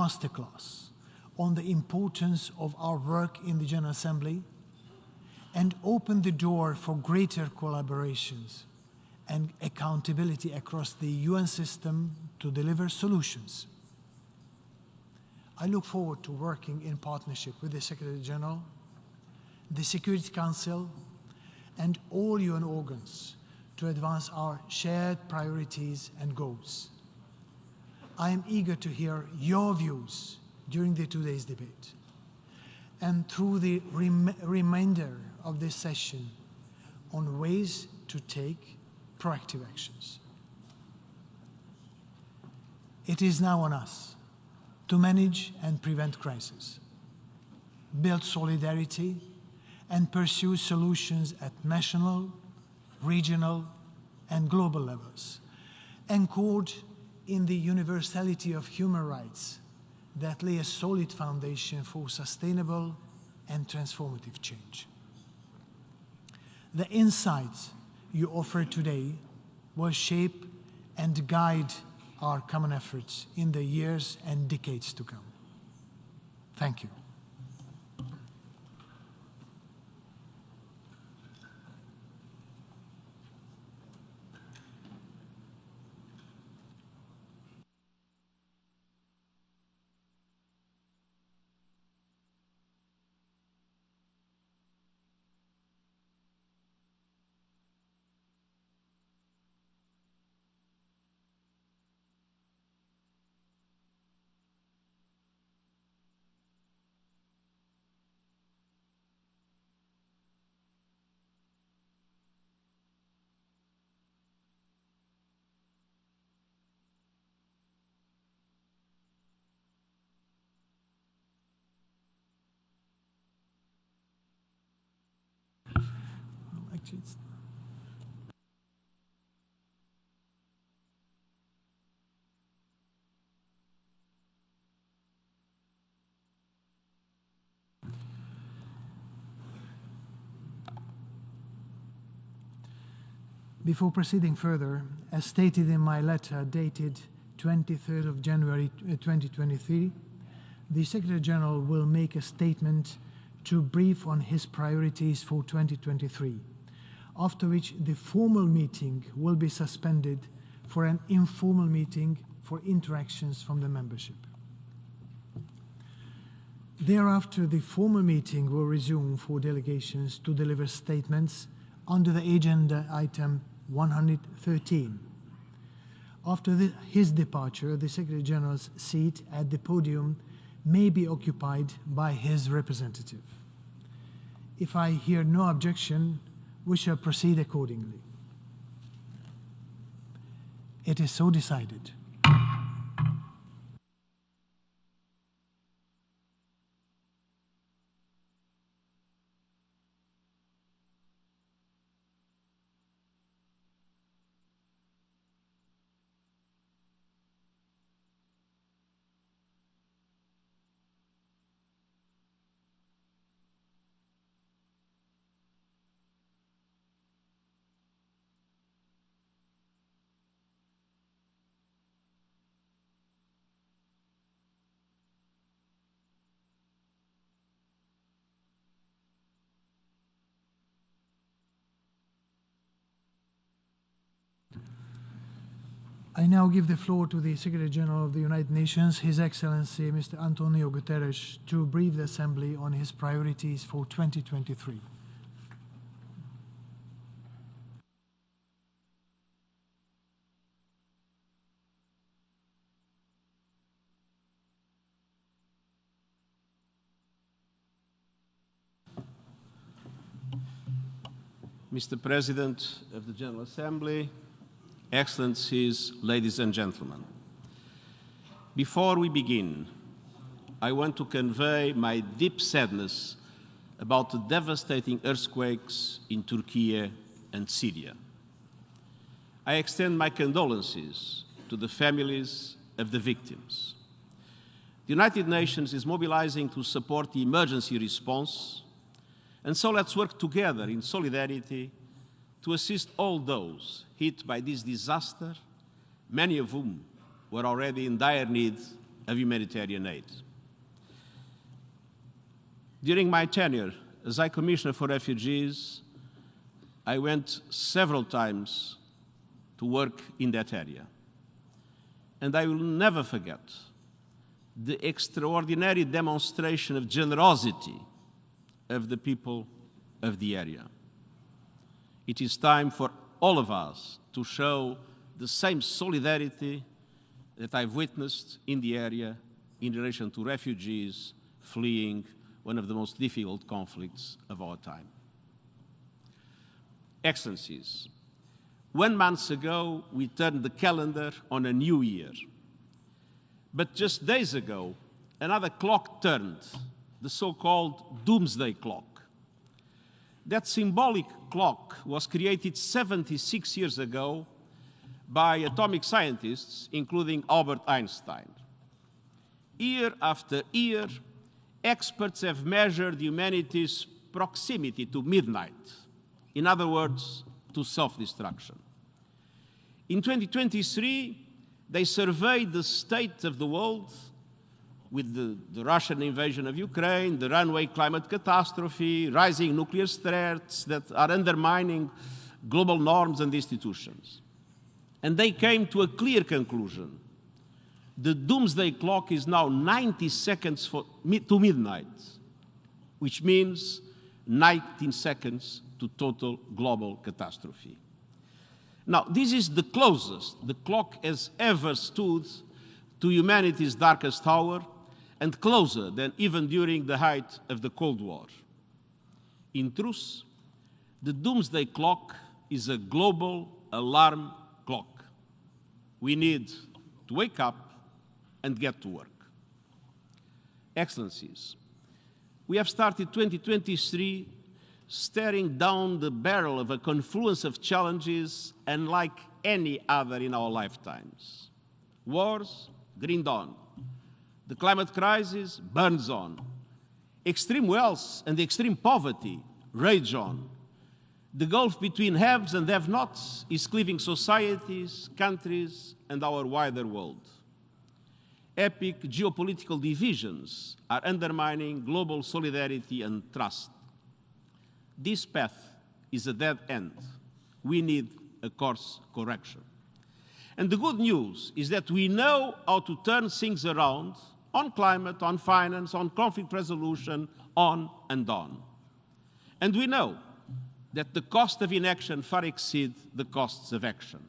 masterclass on the importance of our work in the General Assembly and open the door for greater collaborations and accountability across the UN system to deliver solutions. I look forward to working in partnership with the Secretary General, the Security Council, and all UN organs to advance our shared priorities and goals. I am eager to hear your views during today's debate and through the remainder of this session on ways to take proactive actions. It is now on us to manage and prevent crises, build solidarity, and pursue solutions at national, regional, and global levels, anchored in the universality of human rights that lay a solid foundation for sustainable and transformative change. The insights you offer today will shape and guide our common efforts in the years and decades to come. Thank you. Before proceeding further, as stated in my letter dated 23rd of January 2023, the Secretary General will make a statement to brief on his priorities for 2023, after which the formal meeting will be suspended for an informal meeting for interactions from the membership. Thereafter, the formal meeting will resume for delegations to deliver statements under the agenda item 113. After his departure, the Secretary General's seat at the podium may be occupied by his representative. If I hear no objection, we shall proceed accordingly. It is so decided. I now give the floor to the Secretary General of the United Nations, His Excellency Mr. António Guterres, to brief the Assembly on his priorities for 2023. Mr. President of the General Assembly, Excellencies, ladies and gentlemen, before we begin, I want to convey my deep sadness about the devastating earthquakes in Turkey and Syria. I extend my condolences to the families of the victims. The United Nations is mobilizing to support the emergency response, and so let's work together in solidarity to assist all those hit by this disaster, many of whom were already in dire need of humanitarian aid. During my tenure as High Commissioner for Refugees, I went several times to work in that area. And I will never forget the extraordinary demonstration of generosity of the people of the area. It is time for all of us to show the same solidarity that I've witnessed in the area in relation to refugees fleeing one of the most difficult conflicts of our time. Excellencies, 1 month ago, we turned the calendar on a new year. But just days ago, another clock turned, the so-called doomsday clock. That symbolic clock was created 76 years ago by atomic scientists, including Albert Einstein. Year after year, experts have measured humanity's proximity to midnight. In other words, to self-destruction. In 2023, they surveyed the state of the world with the Russian invasion of Ukraine, the runaway climate catastrophe, rising nuclear threats that are undermining global norms and institutions. And they came to a clear conclusion. The doomsday clock is now 90 seconds to midnight, which means 19 seconds to total global catastrophe. Now, this is the closest the clock has ever stood to humanity's darkest hour, and closer than even during the height of the Cold War. In truth, the doomsday clock is a global alarm clock. We need to wake up and get to work. Excellencies, we have started 2023 staring down the barrel of a confluence of challenges unlike any other in our lifetimes. Wars, green dawn. The climate crisis burns on. Extreme wealth and extreme poverty rage on. The gulf between haves and have-nots is cleaving societies, countries, and our wider world. Epic geopolitical divisions are undermining global solidarity and trust. This path is a dead end. We need a course correction. And the good news is that we know how to turn things around on climate, on finance, on conflict resolution, on and on. And we know that the cost of inaction far exceeds the costs of action.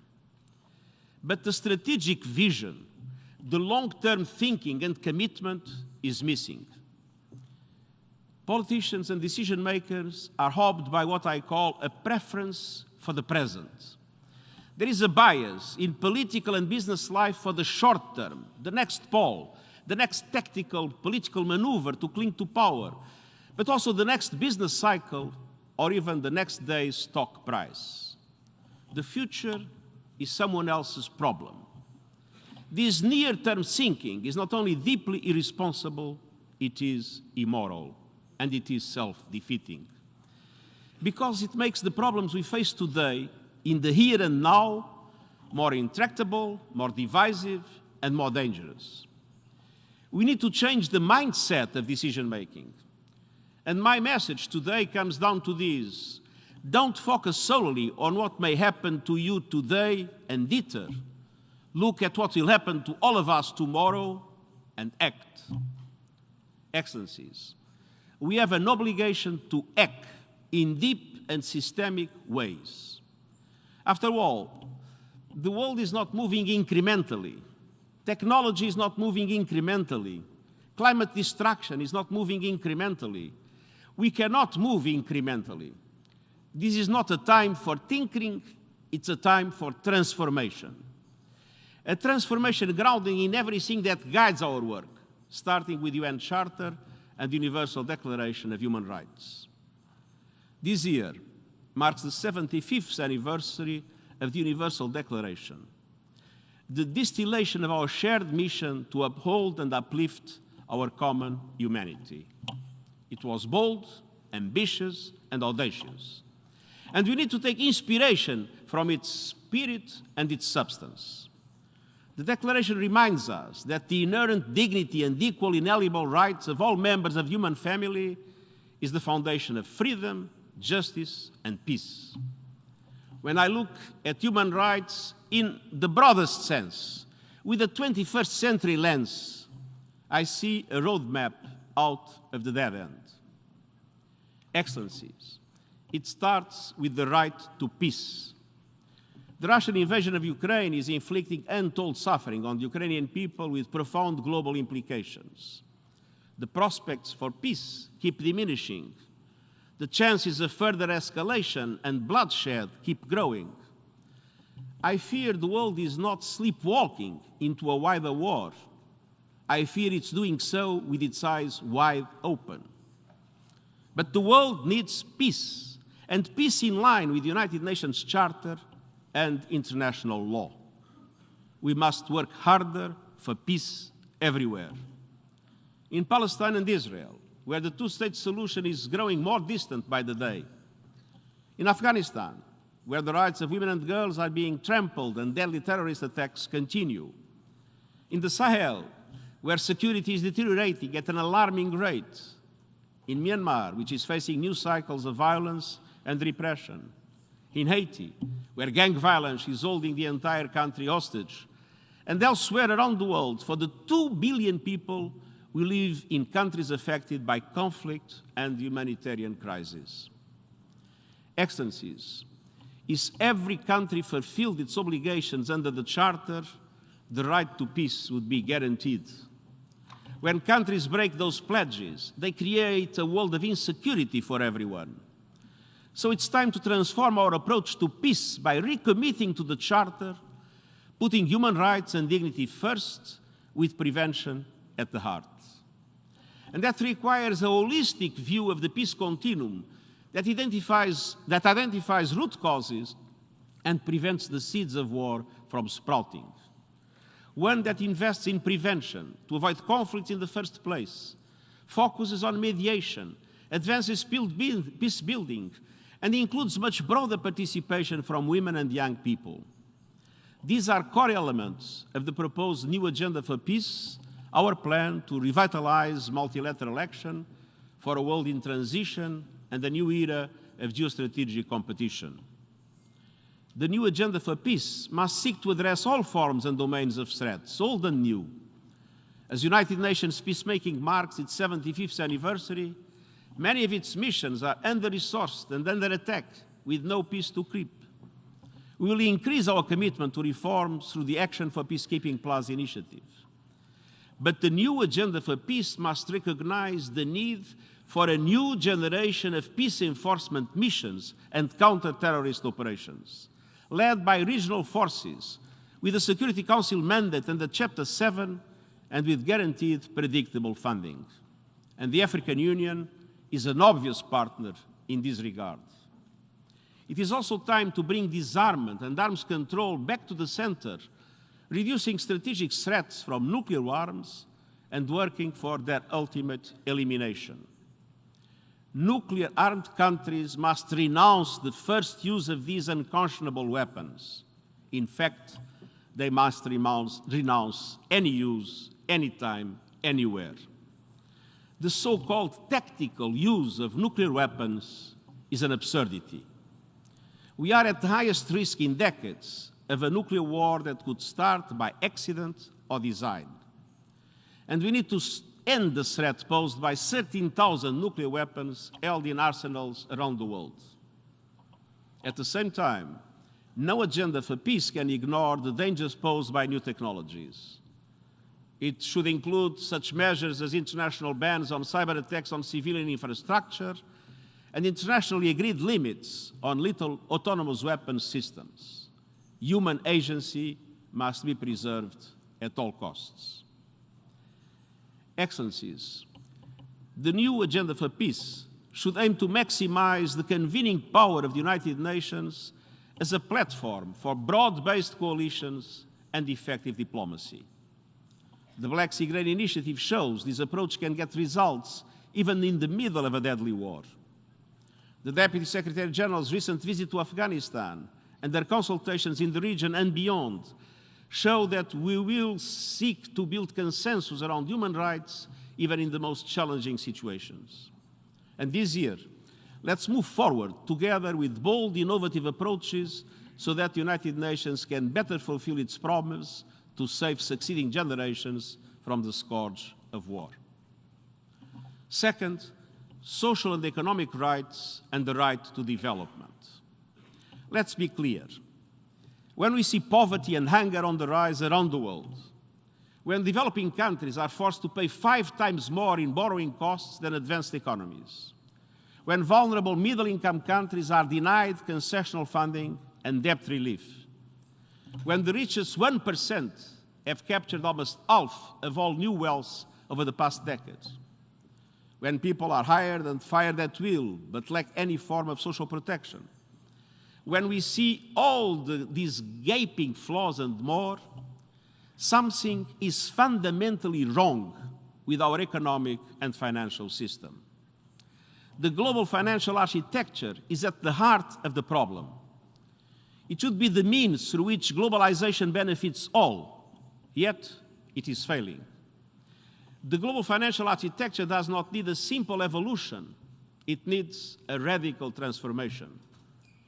But the strategic vision, the long-term thinking and commitment is missing. Politicians and decision makers are robbed by what I call a preference for the present. There is a bias in political and business life for the short term, the next poll, the next tactical political maneuver to cling to power, but also the next business cycle or even the next day's stock price. The future is someone else's problem. This near-term thinking is not only deeply irresponsible, it is immoral, and it is self-defeating. Because it makes the problems we face today, in the here and now, more intractable, more divisive, and more dangerous. We need to change the mindset of decision-making. And my message today comes down to this. Don't focus solely on what may happen to you today and deter. Look at what will happen to all of us tomorrow and act. Excellencies, we have an obligation to act in deep and systemic ways. After all, the world is not moving incrementally. Technology is not moving incrementally. Climate destruction is not moving incrementally. We cannot move incrementally. This is not a time for tinkering, it's a time for transformation. A transformation grounding in everything that guides our work, starting with UN Charter and Universal Declaration of Human Rights. This year marks the 75th anniversary of the Universal Declaration, the distillation of our shared mission to uphold and uplift our common humanity. It was bold, ambitious, and audacious. And we need to take inspiration from its spirit and its substance. The Declaration reminds us that the inherent dignity and equal inalienable rights of all members of the human family is the foundation of freedom, justice, and peace. When I look at human rights in the broadest sense, with a 21st century lens, I see a roadmap out of the dead end. Excellencies, it starts with the right to peace. The Russian invasion of Ukraine is inflicting untold suffering on the Ukrainian people with profound global implications. The prospects for peace keep diminishing. The chances of further escalation and bloodshed keep growing. I fear the world is not sleepwalking into a wider war. I fear it's doing so with its eyes wide open. But the world needs peace, and peace in line with the United Nations Charter and international law. We must work harder for peace everywhere. In Palestine and Israel, where the two-state solution is growing more distant by the day. In Afghanistan, where the rights of women and girls are being trampled and deadly terrorist attacks continue. In the Sahel, where security is deteriorating at an alarming rate. In Myanmar, which is facing new cycles of violence and repression. In Haiti, where gang violence is holding the entire country hostage, and elsewhere around the world for the 2 billion people who live in countries affected by conflict and humanitarian crisis. Excellencies, if every country fulfilled its obligations under the Charter, the right to peace would be guaranteed. When countries break those pledges, they create a world of insecurity for everyone. So it's time to transform our approach to peace by recommitting to the Charter, putting human rights and dignity first, with prevention at the heart. And that requires a holistic view of the peace continuum that identifies root causes and prevents the seeds of war from sprouting. One that invests in prevention to avoid conflict in the first place, focuses on mediation, advances peace building, and includes much broader participation from women and young people. These are core elements of the proposed new agenda for peace, our plan to revitalize multilateral action for a world in transition and a new era of geostrategic competition. The new agenda for peace must seek to address all forms and domains of threats, old and new. As United Nations peacemaking marks its 75th anniversary, many of its missions are under-resourced and under attack, with no peace to keep. We will increase our commitment to reforms through the Action for Peacekeeping Plus initiative. But the new agenda for peace must recognize the need for a new generation of peace enforcement missions and counter-terrorist operations, led by regional forces, with a Security Council mandate under Chapter 7 and with guaranteed predictable funding. And the African Union is an obvious partner in this regard. It is also time to bring disarmament and arms control back to the center, reducing strategic threats from nuclear arms and working for their ultimate elimination. Nuclear-armed countries must renounce the first use of these unconscionable weapons. In fact, they must renounce any use, anytime, anywhere. The so-called tactical use of nuclear weapons is an absurdity. We are at the highest risk in decades of a nuclear war that could start by accident or design. And we need to end the threat posed by 13,000 nuclear weapons held in arsenals around the world. At the same time, no agenda for peace can ignore the dangers posed by new technologies. It should include such measures as international bans on cyber attacks on civilian infrastructure and internationally agreed limits on lethal autonomous weapons systems. Human agency must be preserved at all costs. Excellencies, the new agenda for peace should aim to maximize the convening power of the United Nations as a platform for broad-based coalitions and effective diplomacy. The Black Sea Grain Initiative shows this approach can get results even in the middle of a deadly war. The Deputy Secretary General's recent visit to Afghanistan and their consultations in the region and beyond show that we will seek to build consensus around human rights even in the most challenging situations. And this year, let's move forward together with bold, innovative approaches so that the United Nations can better fulfill its promise to save succeeding generations from the scourge of war. Second, social and economic rights and the right to development. Let's be clear. When we see poverty and hunger on the rise around the world, when developing countries are forced to pay 5 times more in borrowing costs than advanced economies, when vulnerable middle-income countries are denied concessional funding and debt relief, when the richest 1% have captured almost half of all new wealth over the past decade, when people are hired and fired at will but lack any form of social protection, when we see all these gaping flaws and more, something is fundamentally wrong with our economic and financial system. The global financial architecture is at the heart of the problem. It should be the means through which globalization benefits all, yet it is failing. The global financial architecture does not need a simple evolution. It needs a radical transformation.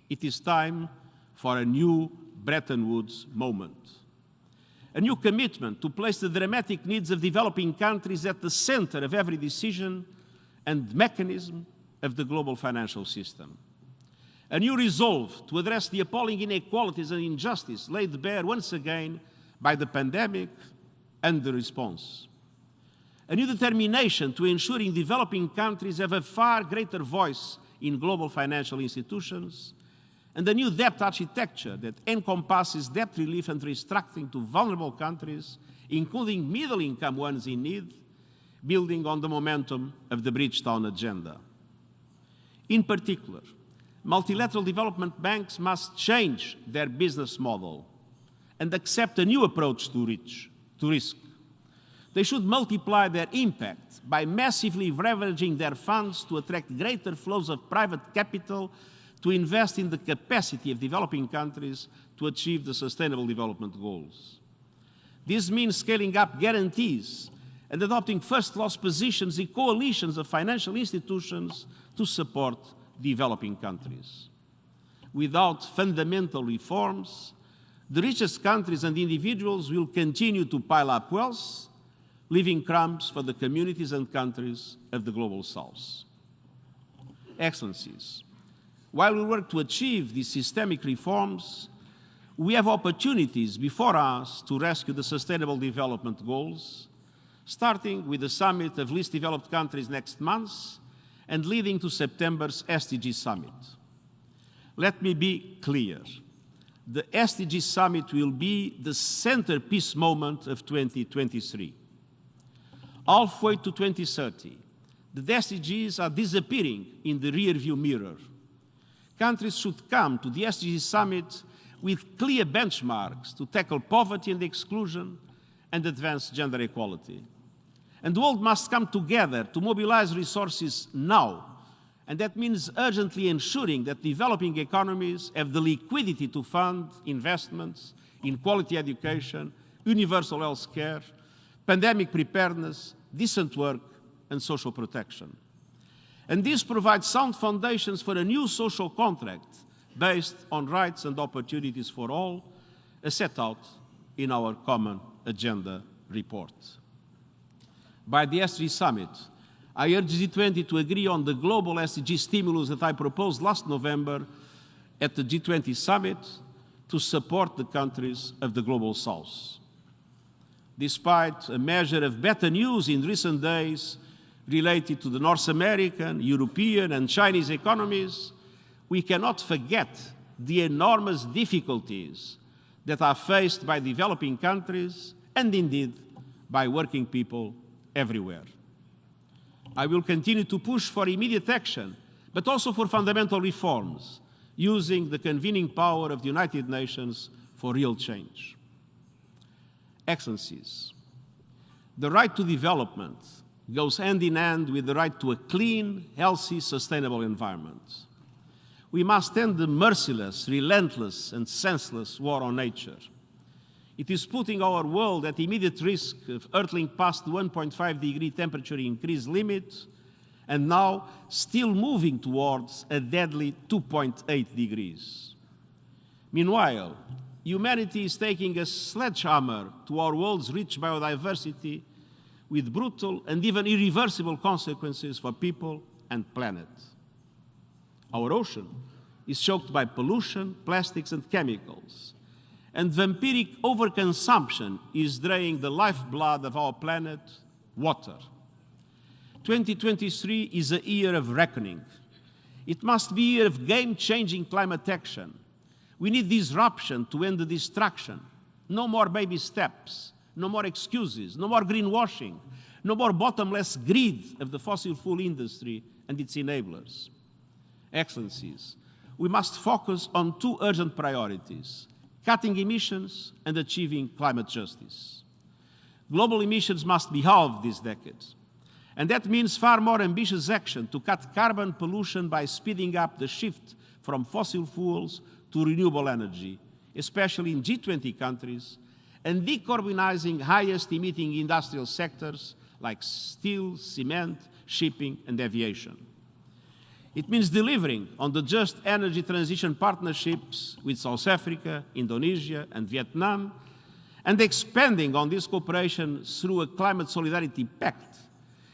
It is time for a new Bretton Woods moment. A new commitment to place the dramatic needs of developing countries at the center of every decision and mechanism of the global financial system. A new resolve to address the appalling inequalities and injustice laid bare once again by the pandemic and the response. A new determination to ensuring developing countries have a far greater voice in global financial institutions, and a new debt architecture that encompasses debt relief and restructuring to vulnerable countries, including middle-income ones in need, building on the momentum of the Bridgetown Agenda. In particular, multilateral development banks must change their business model and accept a new approach to risk. They should multiply their impact by massively leveraging their funds to attract greater flows of private capital to invest in the capacity of developing countries to achieve the Sustainable Development Goals. This means scaling up guarantees and adopting first-loss positions in coalitions of financial institutions to support developing countries. Without fundamental reforms, the richest countries and individuals will continue to pile up wealth, leaving crumbs for the communities and countries of the Global South. Excellencies, while we work to achieve these systemic reforms, we have opportunities before us to rescue the Sustainable Development Goals, starting with the Summit of Least Developed Countries next month and leading to September's SDG Summit. Let me be clear. The SDG Summit will be the centerpiece moment of 2023. Halfway to 2030, the SDGs are disappearing in the rearview mirror. Countries should come to the SDG Summit with clear benchmarks to tackle poverty and exclusion and advance gender equality. And the world must come together to mobilize resources now. And that means urgently ensuring that developing economies have the liquidity to fund investments in quality education, universal health care, pandemic preparedness, decent work, and social protection. And this provides sound foundations for a new social contract based on rights and opportunities for all, as set out in our Common Agenda report. By the SDG Summit, I urge G20 to agree on the global SDG stimulus that I proposed last November at the G20 Summit to support the countries of the Global South. Despite a measure of better news in recent days related to the North American, European, and Chinese economies, we cannot forget the enormous difficulties that are faced by developing countries and indeed by working people everywhere. I will continue to push for immediate action, but also for fundamental reforms, using the convening power of the United Nations for real change. Excellencies, the right to development goes hand in hand with the right to a clean, healthy, sustainable environment. We must end the merciless, relentless, and senseless war on nature. It is putting our world at immediate risk of hurtling past the 1.5-degree temperature increase limit, and now still moving towards a deadly 2.8 degrees. Meanwhile, humanity is taking a sledgehammer to our world's rich biodiversity with brutal and even irreversible consequences for people and planet. Our ocean is choked by pollution, plastics and chemicals, and vampiric overconsumption is draining the lifeblood of our planet, water. 2023 is a year of reckoning. It must be a year of game-changing climate action. We need disruption to end the distraction. No more baby steps, no more excuses, no more greenwashing, no more bottomless greed of the fossil fuel industry and its enablers. Excellencies, we must focus on two urgent priorities: cutting emissions and achieving climate justice. Global emissions must be halved this decade, and that means far more ambitious action to cut carbon pollution by speeding up the shift from fossil fuels to renewable energy, especially in G20 countries, and decarbonizing highest emitting industrial sectors like steel, cement, shipping, and aviation. It means delivering on the just energy transition partnerships with South Africa, Indonesia, and Vietnam, and expanding on this cooperation through a climate solidarity pact,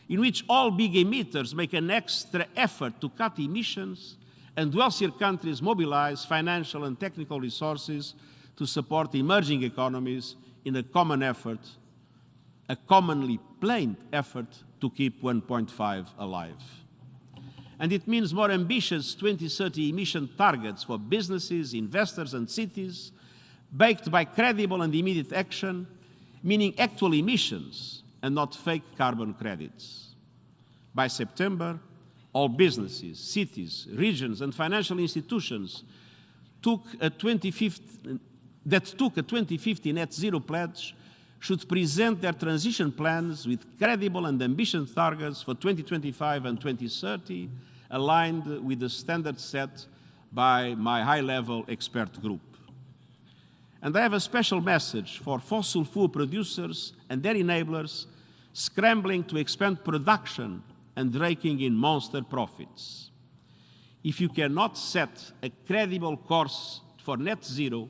in which all big emitters make an extra effort to cut emissions and wealthier countries mobilize financial and technical resources to support emerging economies in a common effort, a commonly planned effort to keep 1.5 alive. And it means more ambitious 2030 emission targets for businesses, investors, and cities, backed by credible and immediate action, meaning actual emissions and not fake carbon credits. By September, all businesses, cities, regions, and financial institutions that took a 2050 net zero pledge should present their transition plans with credible and ambitious targets for 2025 and 2030, aligned with the standards set by my high-level expert group. And I have a special message for fossil fuel producers and their enablers scrambling to expand production and raking in monster profits. If you cannot set a credible course for net zero,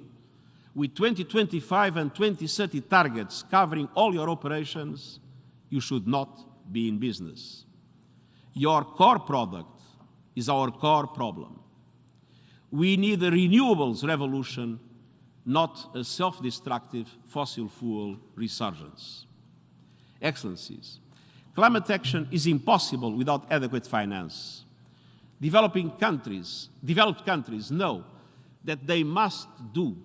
with 2025 and 2030 targets covering all your operations, you should not be in business. Your core product is our core problem. We need a renewables revolution, not a self-destructive fossil fuel resurgence. Excellencies, climate action is impossible without adequate finance. Developed countries know that they must do,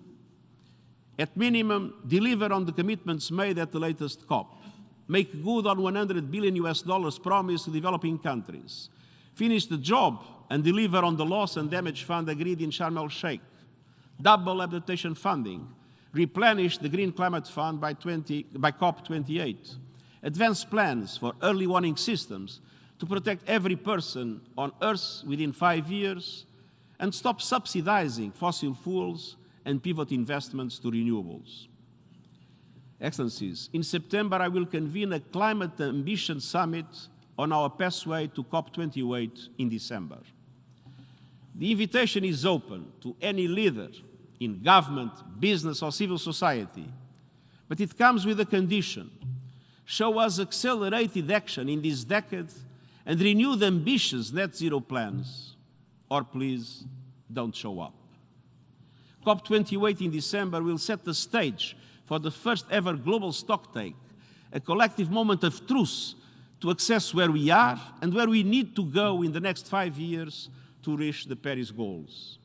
at minimum, deliver on the commitments made at the latest COP, make good on $100 billion promised to developing countries, finish the job and deliver on the loss and damage fund agreed in Sharm el-Sheikh, double adaptation funding, replenish the Green Climate Fund by COP28, advance plans for early warning systems to protect every person on Earth within 5 years, and stop subsidizing fossil fuels and pivot investments to renewables. Excellencies, in September I will convene a Climate Ambition Summit on our pathway to COP28 in December. The invitation is open to any leader in government, business, or civil society, but it comes with a condition: show us accelerated action in this decade and renew the ambitious net zero plans, or please don't show up. COP28 in December will set the stage for the first ever global stocktake, a collective moment of truth to assess where we are and where we need to go in the next 5 years to reach the Paris goals.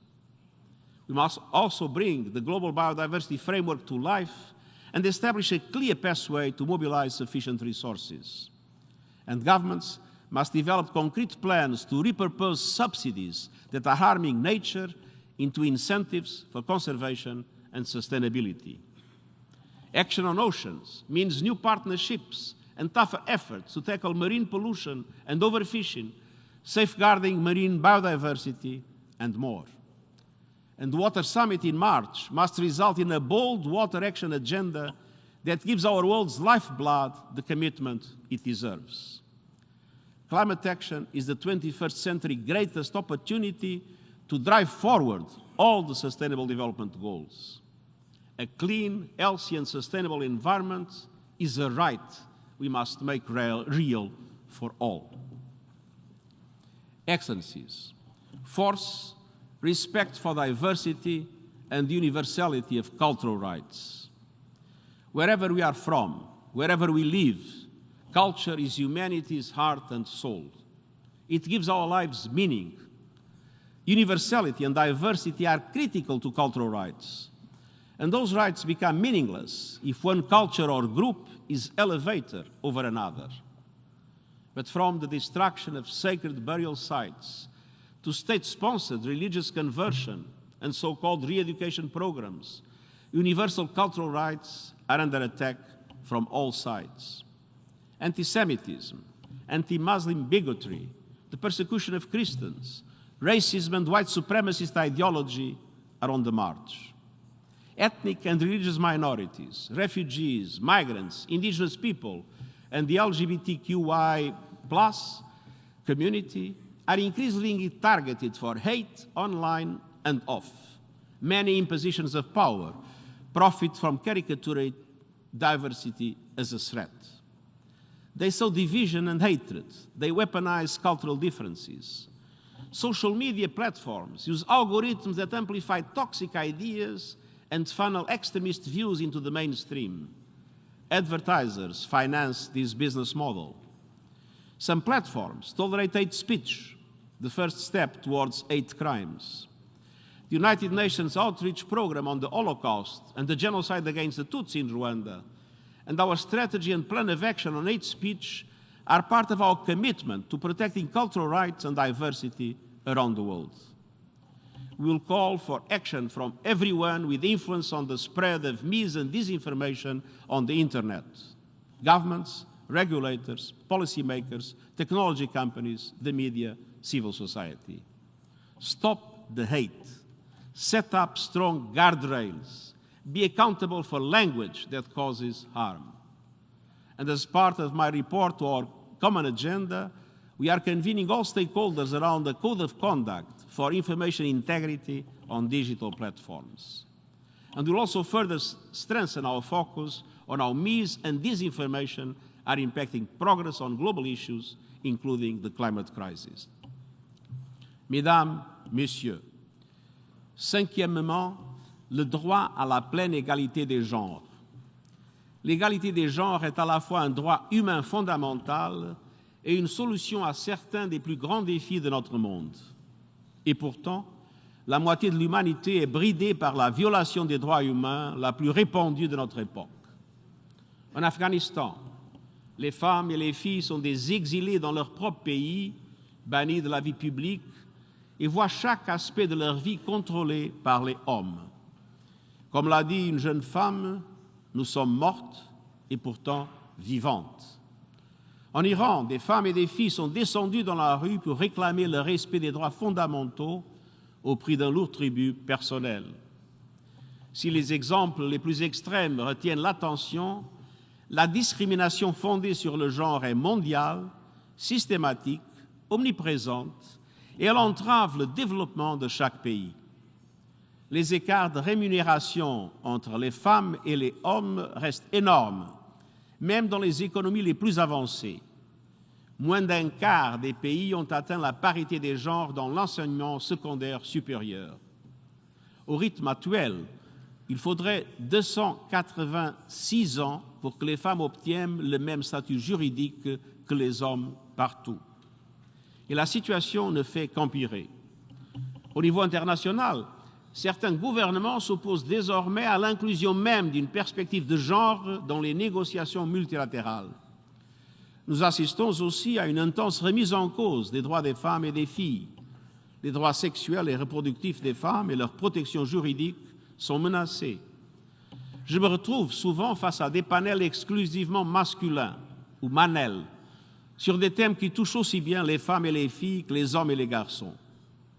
We must also bring the global biodiversity framework to life and establish a clear pathway to mobilize sufficient resources. And governments must develop concrete plans to repurpose subsidies that are harming nature into incentives for conservation and sustainability. Action on oceans means new partnerships and tougher efforts to tackle marine pollution and overfishing, safeguarding marine biodiversity, and more. and the Water Summit in March must result in a bold water action agenda that gives our world's lifeblood the commitment it deserves. Climate action is the 21st century's greatest opportunity to drive forward all the Sustainable Development Goals. A clean, healthy, and sustainable environment is a right we must make real for all. Excellencies, force, respect for diversity, and the universality of cultural rights. Wherever we are from, wherever we live, culture is humanity's heart and soul. It gives our lives meaning. Universality and diversity are critical to cultural rights. And those rights become meaningless if one culture or group is elevated over another. But from the destruction of sacred burial sites to state-sponsored religious conversion and so-called re-education programs, universal cultural rights are under attack from all sides. Anti-Semitism, anti-Muslim bigotry, the persecution of Christians, racism and white supremacist ideology are on the march. Ethnic and religious minorities, refugees, migrants, indigenous people, and the LGBTQI+ community are increasingly targeted for hate online and off. Many in positions of power profit from caricaturing diversity as a threat. They sow division and hatred. They weaponize cultural differences. Social media platforms use algorithms that amplify toxic ideas and funnel extremist views into the mainstream. Advertisers finance this business model. Some platforms tolerate hate speech, the first step towards hate crimes. The United Nations outreach program on the Holocaust and the genocide against the Tutsi in Rwanda, and our strategy and plan of action on hate speech are part of our commitment to protecting cultural rights and diversity around the world. We will call for action from everyone with influence on the spread of mis and disinformation on the internet. Governments, regulators, policymakers, technology companies, the media, civil society. Stop the hate. Set up strong guardrails. Be accountable for language that causes harm. And as part of my report to our common agenda, we are convening all stakeholders around a code of conduct for information integrity on digital platforms. And we'll also further strengthen our focus on how mis and disinformation are impacting progress on global issues, including the climate crisis. Mesdames, Messieurs, cinquièmement, le droit à la pleine égalité des genres. L'égalité des genres est à la fois un droit humain fondamental et une solution à certains des plus grands défis de notre monde. Et pourtant, la moitié de l'humanité est bridée par la violation des droits humains la plus répandue de notre époque. En Afghanistan, les femmes et les filles sont des exilés dans leur propre pays, bannis de la vie publique, et voient chaque aspect de leur vie contrôlé par les hommes. Comme l'a dit une jeune femme, nous sommes mortes et pourtant vivantes. En Iran, des femmes et des filles sont descendues dans la rue pour réclamer le respect des droits fondamentaux au prix d'un lourd tribut personnel. Si les exemples les plus extrêmes retiennent l'attention, la discrimination fondée sur le genre est mondiale, systématique, omniprésente, et elle entrave le développement de chaque pays. Les écarts de rémunération entre les femmes et les hommes restent énormes, même dans les économies les plus avancées. Moins d'un quart des pays ont atteint la parité des genres dans l'enseignement secondaire supérieur. Au rythme actuel, il faudrait 286 ans pour que les femmes obtiennent le même statut juridique que les hommes partout. Et la situation ne fait qu'empirer. Au niveau international, certains gouvernements s'opposent désormais à l'inclusion même d'une perspective de genre dans les négociations multilatérales. Nous assistons aussi à une intense remise en cause des droits des femmes et des filles. Les droits sexuels et reproductifs des femmes et leur protection juridique sont menacés. Je me retrouve souvent face à des panels exclusivement masculins, ou manels, sur des thèmes qui touchent aussi bien les femmes et les filles que les hommes et les garçons.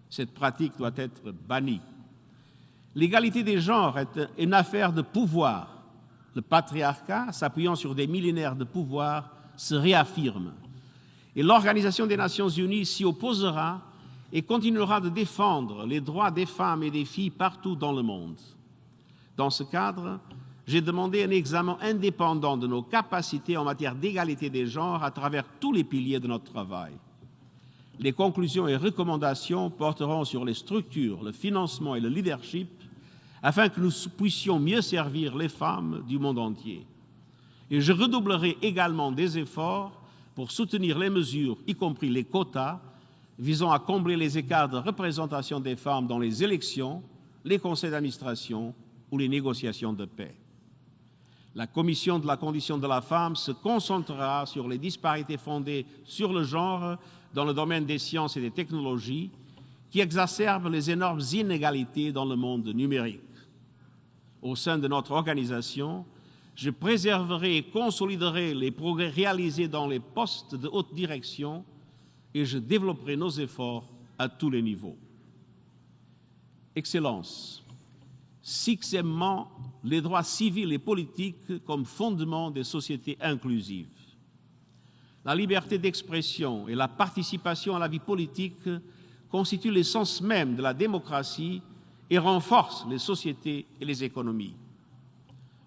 Cette pratique doit être bannie. L'égalité des genres est une affaire de pouvoir. Le patriarcat, s'appuyant sur des millénaires de pouvoir, se réaffirme. Et l'Organisation des Nations Unies s'y opposera et continuera de défendre les droits des femmes et des filles partout dans le monde. Dans ce cadre, j'ai demandé un examen indépendant de nos capacités en matière d'égalité des genres à travers tous les piliers de notre travail. Les conclusions et recommandations porteront sur les structures, le financement et le leadership afin que nous puissions mieux servir les femmes du monde entier. Et je redoublerai également des efforts pour soutenir les mesures, y compris les quotas, visant à combler les écarts de représentation des femmes dans les élections, les conseils d'administration ou les négociations de paix. La Commission de la condition de la femme se concentrera sur les disparités fondées sur le genre dans le domaine des sciences et des technologies qui exacerbent les énormes inégalités dans le monde numérique. Au sein de notre organisation, je préserverai et consoliderai les progrès réalisés dans les postes de haute direction et je développerai nos efforts à tous les niveaux. Excellences, sixièmement, les droits civils et politiques comme fondement des sociétés inclusives. La liberté d'expression et la participation à la vie politique constituent l'essence même de la démocratie et renforcent les sociétés et les économies.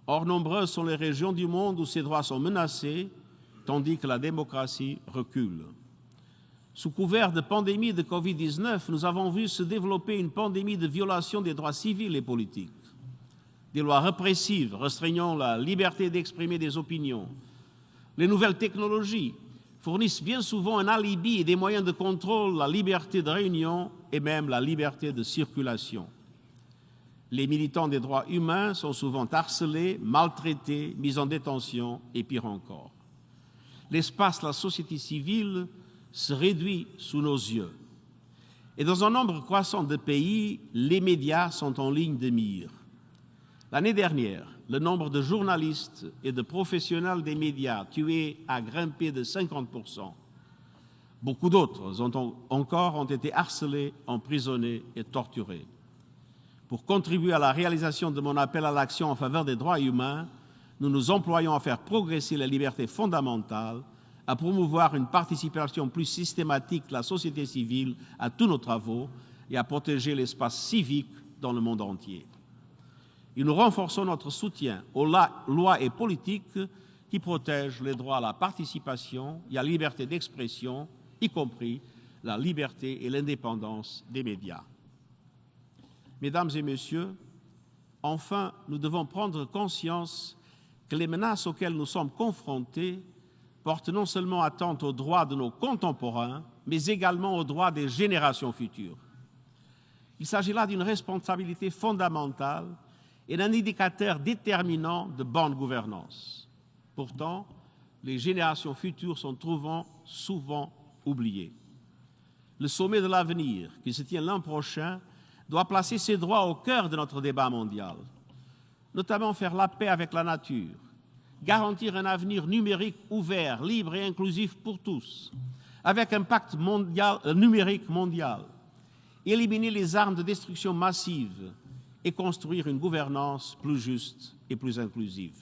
Or, nombreuses sont les régions du monde où ces droits sont menacés, tandis que la démocratie recule. Sous couvert de pandémie de Covid-19, nous avons vu se développer une pandémie de violation des droits civils et politiques. Des lois répressives restreignant la liberté d'exprimer des opinions. Les nouvelles technologies fournissent bien souvent un alibi et des moyens de contrôle, la liberté de réunion et même la liberté de circulation. Les militants des droits humains sont souvent harcelés, maltraités, mis en détention et pire encore. L'espace de la société civile se réduit sous nos yeux. Et dans un nombre croissant de pays, les médias sont en ligne de mire. L'année dernière, le nombre de journalistes et de professionnels des médias tués a grimpé de 50%. Beaucoup d'autres encore ont été harcelés, emprisonnés et torturés. Pour contribuer à la réalisation de mon appel à l'action en faveur des droits humains, nous nous employons à faire progresser les libertés fondamentales, à promouvoir une participation plus systématique de la société civile à tous nos travaux et à protéger l'espace civique dans le monde entier. Et nous renforçons notre soutien aux lois et politiques qui protègent les droits à la participation et à la liberté d'expression, y compris la liberté et l'indépendance des médias. Mesdames et messieurs, enfin, nous devons prendre conscience que les menaces auxquelles nous sommes confrontés portent non seulement atteinte aux droits de nos contemporains, mais également aux droits des générations futures. Il s'agit là d'une responsabilité fondamentale et d'un indicateur déterminant de bonne gouvernance. Pourtant, les générations futures sont souvent oubliées. Le sommet de l'avenir, qui se tient l'an prochain, doit placer ces droits au cœur de notre débat mondial, notamment faire la paix avec la nature, garantir un avenir numérique ouvert, libre et inclusif pour tous, avec un pacte numérique mondial, éliminer les armes de destruction massive et construire une gouvernance plus juste et plus inclusive.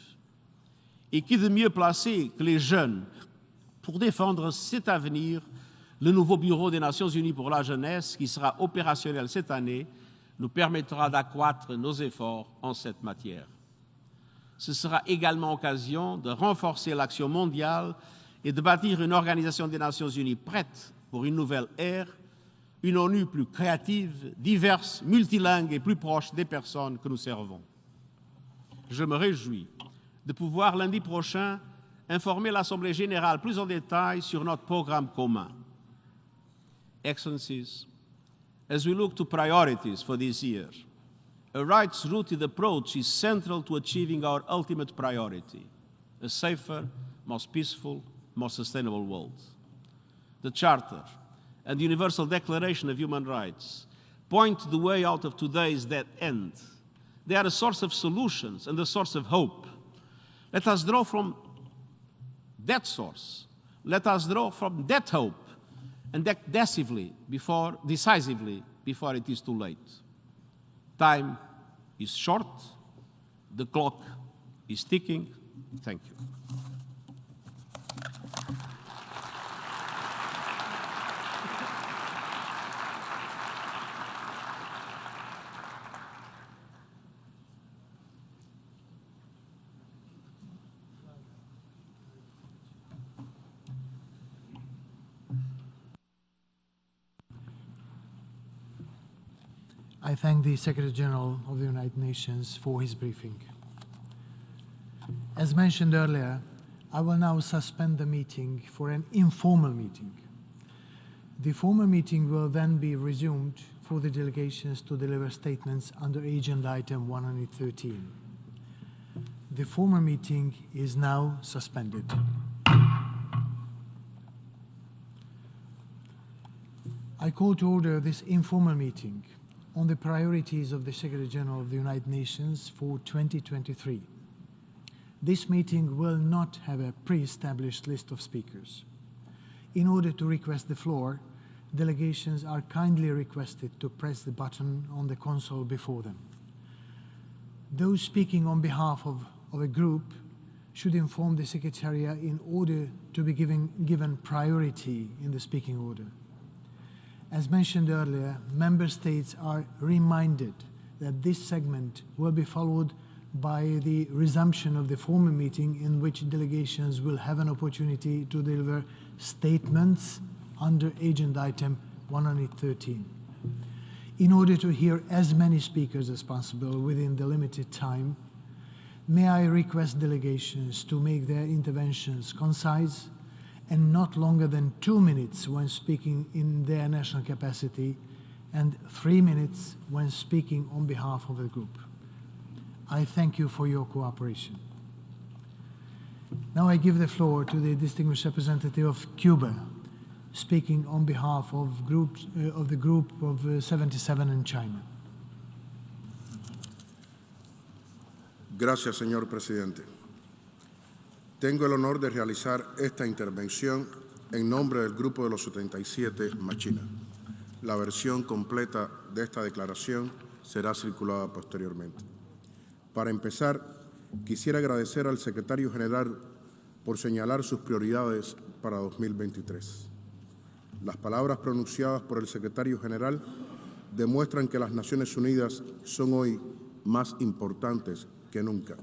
Et qui de mieux placé que les jeunes pour défendre cet avenir? Le nouveau Bureau des Nations Unies pour la jeunesse, qui sera opérationnel cette année, nous permettra d'accroître nos efforts en cette matière. Ce sera également l'occasion de renforcer l'action mondiale et de bâtir une organisation des Nations Unies prête pour une nouvelle ère, une ONU plus créative, diverse, multilingue et plus proche des personnes que nous servons. Je me réjouis de pouvoir lundi prochain informer l'Assemblée générale plus en détail sur notre programme commun. Excellencies, as we look to priorities for this year, a rights-rooted approach is central to achieving our ultimate priority, a safer, more peaceful, more sustainable world. The Charter and the Universal Declaration of Human Rights point the way out of today's dead end. They are a source of solutions and a source of hope. Let us draw from that source. Let us draw from that hope and act decisively before it is too late. Time is short. The clock is ticking. Thank you. I thank the Secretary General of the United Nations for his briefing. As mentioned earlier, I will now suspend the meeting for an informal meeting. The formal meeting will then be resumed for the delegations to deliver statements under Agenda Item 113. The formal meeting is now suspended. I call to order this informal meeting on the priorities of the Secretary General of the United Nations for 2023. This meeting will not have a pre-established list of speakers. In order to request the floor, delegations are kindly requested to press the button on the console before them. Those speaking on behalf of a group should inform the Secretariat in order to be given priority in the speaking order. As mentioned earlier, member states are reminded that this segment will be followed by the resumption of the formal meeting, in which delegations will have an opportunity to deliver statements under Agenda Item 113. In order to hear as many speakers as possible within the limited time, may I request delegations to make their interventions concise and not longer than 2 minutes when speaking in their national capacity, and 3 minutes when speaking on behalf of the group. I thank you for your cooperation. Now I give the floor to the distinguished representative of Cuba, speaking on behalf of the group of 77 in China. Gracias, señor presidente. Tengo el honor de realizar esta intervención en nombre del Grupo de los 77 Machina. La versión completa de esta declaración será circulada posteriormente. Para empezar, quisiera agradecer al Secretario General por señalar sus prioridades para 2023. Las palabras pronunciadas por el Secretario General demuestran que las Naciones Unidas son hoy más importantes que nunca.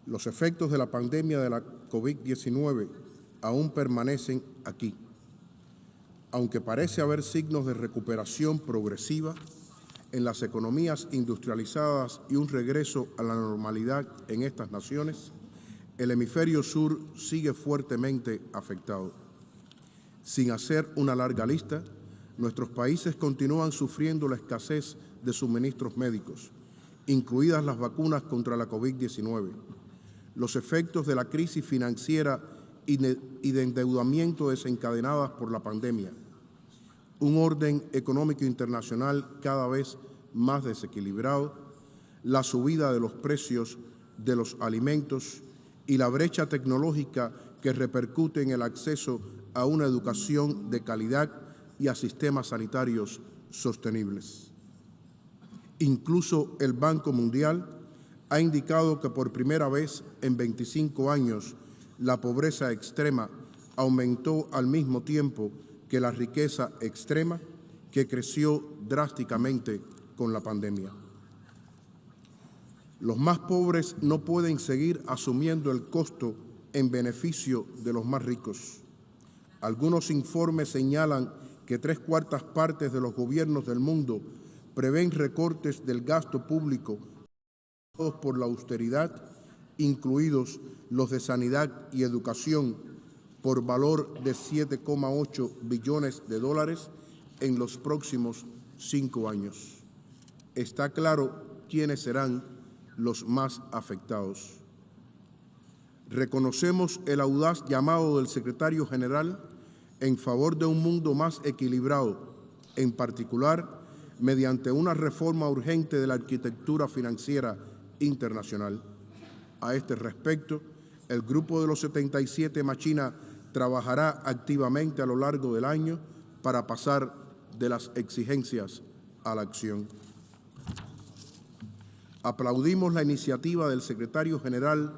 Los efectos de la pandemia de la COVID-19 aún permanecen aquí. Aunque parece haber signos de recuperación progresiva en las economías industrializadas y un regreso a la normalidad en estas naciones, el hemisferio sur sigue fuertemente afectado. Sin hacer una larga lista, nuestros países continúan sufriendo la escasez de suministros médicos, incluidas las vacunas contra la COVID-19, los efectos de la crisis financiera y de endeudamiento desencadenadas por la pandemia, un orden económico internacional cada vez más desequilibrado, la subida de los precios de los alimentos y la brecha tecnológica que repercute en el acceso a una educación de calidad y a sistemas sanitarios sostenibles. Incluso el Banco Mundial ha indicado que por primera vez en 25 años la pobreza extrema aumentó al mismo tiempo que la riqueza extrema, que creció drásticamente con la pandemia. Los más pobres no pueden seguir asumiendo el costo en beneficio de los más ricos. Algunos informes señalan que 3/4 partes de los gobiernos del mundo prevén recortes del gasto público por la austeridad, incluidos los de sanidad y educación, por valor de $7,8 billones en los próximos 5 años. Está claro quiénes serán los más afectados. Reconocemos el audaz llamado del Secretario General en favor de un mundo más equilibrado, en particular mediante una reforma urgente de la arquitectura financiera internacional. A este respecto, el Grupo de los 77 Machina trabajará activamente a lo largo del año para pasar de las exigencias a la acción. aplaudimos la iniciativa del secretario general